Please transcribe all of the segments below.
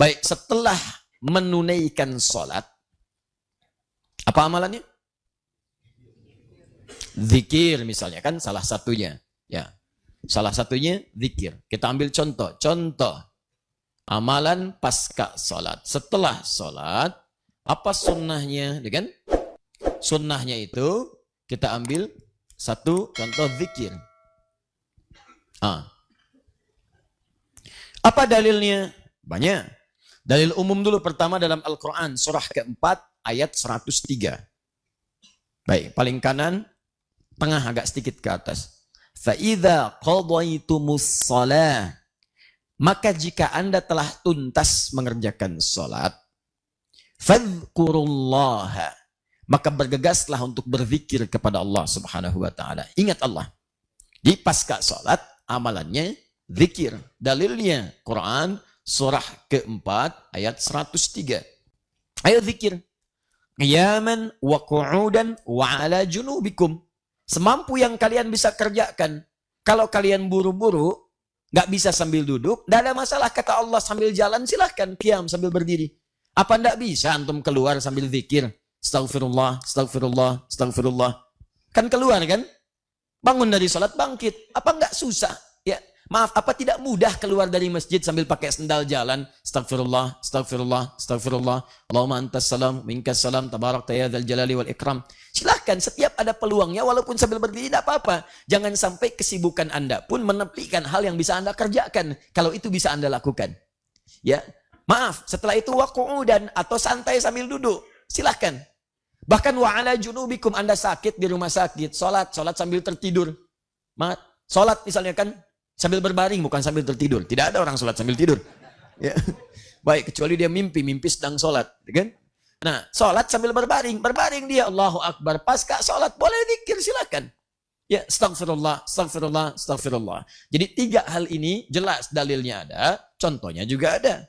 Baik, setelah menunaikan sholat, apa amalannya? Zikir misalnya, kan salah satunya. Ya, salah satunya zikir. Kita ambil contoh. Contoh amalan pasca sholat. Setelah sholat, apa sunnahnya? Kan? Sunnahnya itu kita ambil satu contoh zikir. Apa dalilnya? Banyak. Dalil umum dulu pertama dalam Al-Quran, surah keempat, ayat 103. Baik, paling kanan, tengah agak sedikit ke atas. فَإِذَا قَضَيْتُمُ الصَّلَاةِ Maka jika Anda telah tuntas mengerjakan salat, فَذْكُرُوا اللَّهَ Maka bergegaslah untuk berzikir kepada Allah Subhanahu wa taala. Ingat Allah. Di pasca salat amalannya zikir. Dalilnya Quran surah keempat ayat 103. Ayo zikir. Qiyaman wa qu'udan wa ala junubikum. Semampu yang kalian bisa kerjakan. Kalau kalian buru-buru, nggak bisa sambil duduk, nggak ada masalah. Kata Allah, sambil jalan silahkan qiyam sambil berdiri. Apa nggak bisa antum keluar sambil zikir? Astaghfirullah, astaghfirullah, astaghfirullah. Kan keluar kan? Bangun dari sholat bangkit. Apa nggak susah? Ya, maaf, apa tidak mudah keluar dari masjid sambil pakai sendal jalan? Astaghfirullah, astaghfirullah, astaghfirullah. Allahumma antas salam, minkas salam, tabarakta ya dzal jalali wal ikram. Silahkan, setiap ada peluangnya, walaupun sambil berdiri tidak apa-apa. Jangan sampai kesibukan Anda pun menepikan hal yang bisa Anda kerjakan. Kalau itu bisa Anda lakukan. Ya, maaf, setelah itu waqu'udan atau santai sambil duduk. Silahkan. Bahkan wa'ala junubikum, Anda sakit di rumah sakit, sholat sambil tertidur. Sholat misalnya kan sambil berbaring, bukan sambil tertidur. Tidak ada orang sholat sambil tidur. Ya. Baik, kecuali dia mimpi sedang sholat. Kan? Nah, sholat sambil berbaring dia, Allahu Akbar. Pasca sholat, boleh zikir, silakan. Ya, astagfirullah, astagfirullah, astagfirullah. Jadi 3 hal ini jelas dalilnya ada, contohnya juga ada.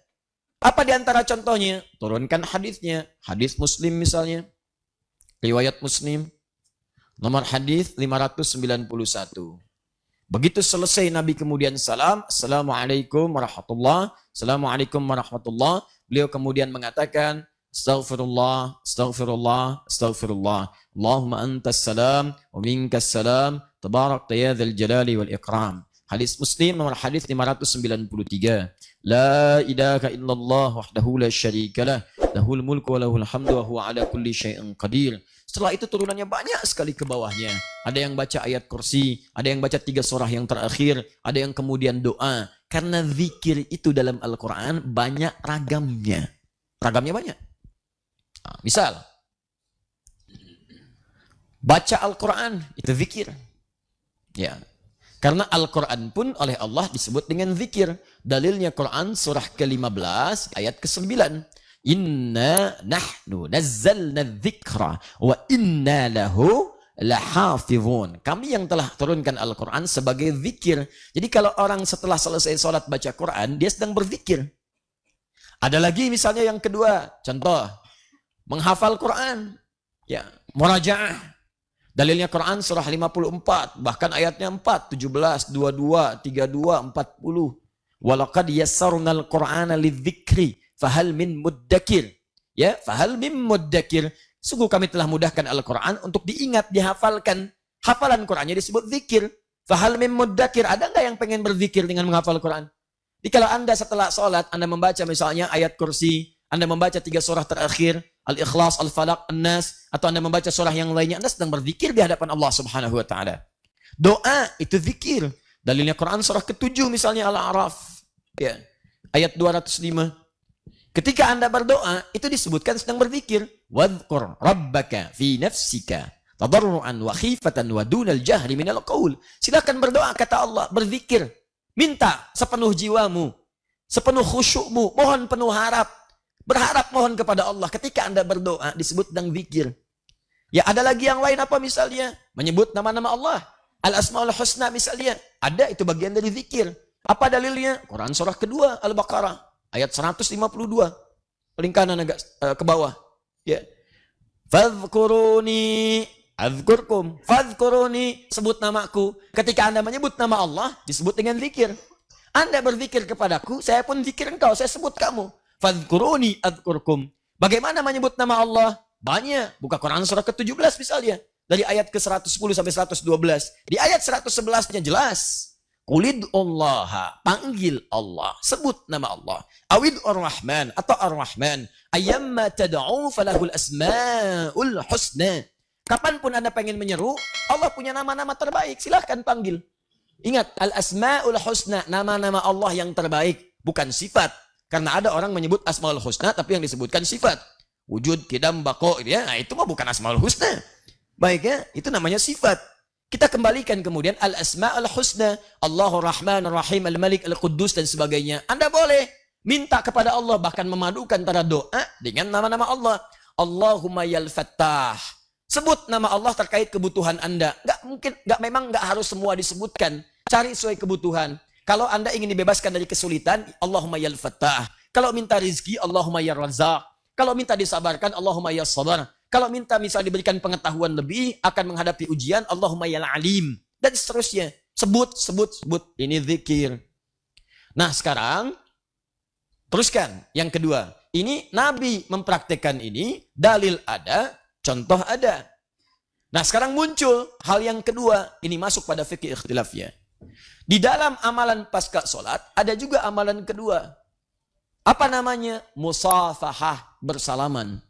Apa di antara contohnya? Turunkan hadisnya. Hadis Muslim misalnya. Riwayat Muslim, nomor hadis 591. Begitu selesai Nabi kemudian salam, Assalamualaikum warahmatullahi, Assalamualaikum warahmatullahi. Beliau kemudian mengatakan, Astaghfirullah, astaghfirullah, astaghfirullah. Allahumma antas salam, wa minkas salam, tabarakta ya dzal jalali wal ikram. Hadis Muslim nomor hadis 593. La ilaha illallah wahdahu la syarikalah, lahul mulku wa lahul hamdu wa huwa ala kulli syai'in qadir. Setelah itu turunannya banyak sekali ke bawahnya. Ada yang baca ayat kursi, ada yang baca 3 surah yang terakhir, ada yang kemudian doa. Karena zikir itu dalam Al-Quran banyak ragamnya. Ragamnya banyak. Nah, misal, baca Al-Quran itu zikir. Ya. Karena Al-Quran pun oleh Allah disebut dengan zikir. Dalilnya Quran surah ke-15 ayat ke-9. Inna nahnu nazzalna dzikra wa inna lahu lahafizun. Kami yang telah turunkan Al-Quran sebagai zikir. Jadi kalau orang setelah selesai sholat baca Quran, dia sedang berzikir. Ada lagi misalnya yang kedua, contoh, menghafal Quran. Ya, murajaah. Dalilnya Quran surah 54, bahkan ayatnya 4, 17, 22, 32, 40. Walaqad yassarnal Qur'ana lidzikri fahal min muddakir. Ya, fahal min muddakir. Sungguh kami telah mudahkan Al-Quran untuk diingat, dihafalkan. Hafalan Qurannya disebut zikir. Fahal min muddakir. Ada nggak yang pengen berzikir dengan menghafal Quran? Jadi kalau Anda setelah sholat, Anda membaca misalnya ayat kursi, Anda membaca 3 surah terakhir, Al-Ikhlas, Al-Falaq, An-Nas, atau Anda membaca surah yang lainnya, Anda sedang berzikir di hadapan Allah Subhanahu wa taala. Doa itu zikir. Dalilnya Quran surah ke-7 misalnya Al-A'raf. Ya. Ayat 205. Ketika Anda berdoa, itu disebutkan sedang berzikir. Wadhkur rabbaka fi nafsika tadarruan wa khifatan wa dunal jahri minal qaul. Silakan berdoa, kata Allah, berzikir. Minta sepenuh jiwamu, sepenuh khusyukmu, mohon penuh harap. Berharap mohon kepada Allah. Ketika Anda berdoa disebut sedang zikir. Ya, ada lagi yang lain apa misalnya? Menyebut nama-nama Allah. Al-Asmaul Husna misalnya. Ada, itu bagian dari zikir. Apa dalilnya? Quran surah kedua Al-Baqarah ayat 152. Paling kanan agak ke bawah. Ya. Fadhkuruni azkurkum. Fadhkuruni, sebut namaku. Ketika Anda menyebut nama Allah disebut dengan zikir. Anda berzikir kepadaku, saya pun zikir engkau, saya sebut kamu. fadhkuruni adzkurkum. Bagaimana menyebut nama Allah? Banyak. Buka Quran surah ke-17 misalnya. Dari ayat ke-110 sampai 112. Di ayat 111-nya jelas. Qulidullaha, panggil Allah, sebut nama Allah. Awid ar-Rahman atau ar-Rahman. Ayyamma tad'u falahul asma'ul husna. Kapanpun Anda pengen menyeru, Allah punya nama-nama terbaik. Silahkan panggil. Ingat, al-asma'ul husna, nama-nama Allah yang terbaik, bukan sifat. Karena ada orang menyebut asmaul husna, tapi yang disebutkan sifat. Wujud, kidam, bako, ya, nah, itu mah bukan asmaul husna. Baik ya, itu namanya sifat. Kita kembalikan kemudian al-asma'ul husna, Allahur Rahman, Ar-Rahim, Al-Malik, Al-Quddus, dan sebagainya. Anda boleh minta kepada Allah, bahkan memadukan antara doa dengan nama-nama Allah. Allahumma yal fattah. Sebut nama Allah terkait kebutuhan Anda. Memang nggak harus semua disebutkan. Cari sesuai kebutuhan. Kalau Anda ingin dibebaskan dari kesulitan, Allahumma yal fattah. Kalau minta rizki, Allahumma ya razzaq. Kalau minta disabarkan, Allahumma ya sabar. Kalau minta misal diberikan pengetahuan lebih, akan menghadapi ujian, Allahumma ya alim. Dan seterusnya. Sebut. Ini zikir. Nah sekarang, teruskan. Yang kedua. Ini Nabi mempraktekkan ini, dalil ada, contoh ada. Nah sekarang muncul hal yang kedua. Ini masuk pada fikih ikhtilafnya. Di dalam amalan pasca sholat, ada juga amalan kedua. Apa namanya? Musafahah, bersalaman.